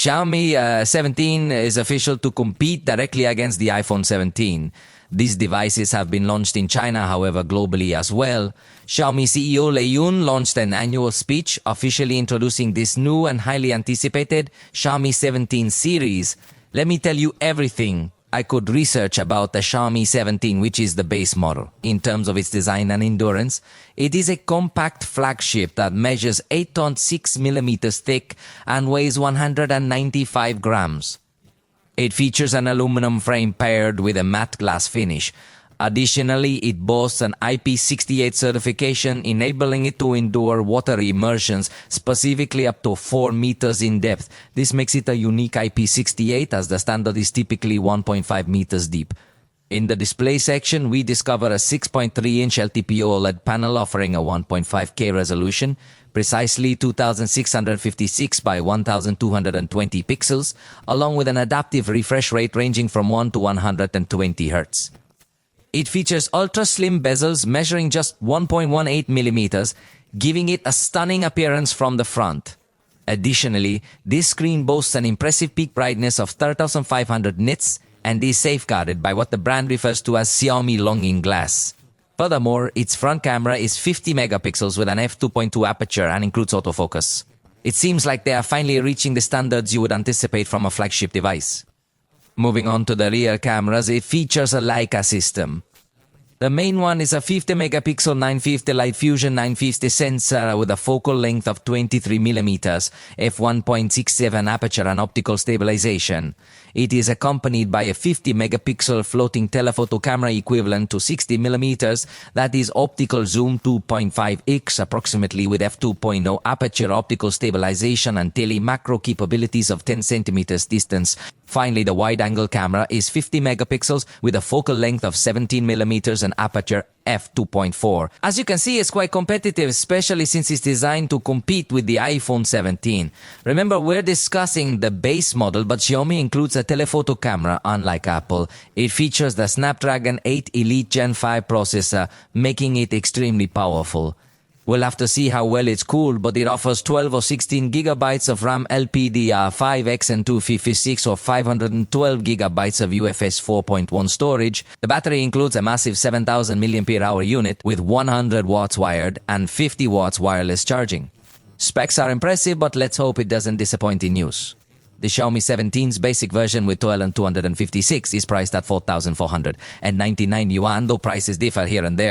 Xiaomi 17 is official to compete directly against the iPhone 17. These devices have been launched in China, however, globally as well. Xiaomi CEO Lei Yun launched an annual speech officially introducing this new and highly anticipated Xiaomi 17 series. Let me tell you everything I could research about the Xiaomi 17, which is the base model. In terms of its design and endurance, it is a compact flagship that measures 8.6mm thick and weighs 195 grams. It features an aluminum frame paired with a matte glass finish. Additionally, it boasts an IP68 certification, enabling it to endure water immersions, specifically up to 4 meters in depth. This makes it a unique IP68, as the standard is typically 1.5 meters deep. In the display section, we discover a 6.3-inch LTP OLED panel offering a 1.5K resolution, precisely 2656 by 1220 pixels, along with an adaptive refresh rate ranging from 1 to 120 Hz. It features ultra-slim bezels measuring just 1.18 millimeters, giving it a stunning appearance from the front. Additionally, this screen boasts an impressive peak brightness of 3500 nits and is safeguarded by what the brand refers to as Xiaomi Longin Glass. Furthermore, its front camera is 50 megapixels with an f2.2 aperture and includes autofocus. It seems like they are finally reaching the standards you would anticipate from a flagship device. Moving on to the rear cameras, it features a Leica system. The main one is a 50-megapixel 950 Light Fusion 950 sensor with a focal length of 23mm, f1.67 aperture and optical stabilization. It is accompanied by a 50-megapixel floating telephoto camera equivalent to 60mm, that is optical zoom 2.5x approximately, with f2.0 aperture, optical stabilization and tele-macro capabilities of 10 centimeters distance. Finally, the wide-angle camera is 50 megapixels with a focal length of 17mm and aperture f2.4. As you can see, it's quite competitive, especially since it's designed to compete with the iPhone 17. Remember, we're discussing the base model, but Xiaomi includes a telephoto camera, unlike Apple. It features the Snapdragon 8 Elite Gen 5 processor, making it extremely powerful. We'll have to see how well it's cooled, but it offers 12 or 16 gigabytes of RAM LPDDR5X and 256 or 512 gigabytes of UFS 4.1 storage. The battery includes a massive 7000 mAh unit with 100 watts wired and 50 watts wireless charging. Specs are impressive, but let's hope it doesn't disappoint in use. The Xiaomi 17's basic version with 12 and 256 is priced at 4,499 yuan, though prices differ here and there.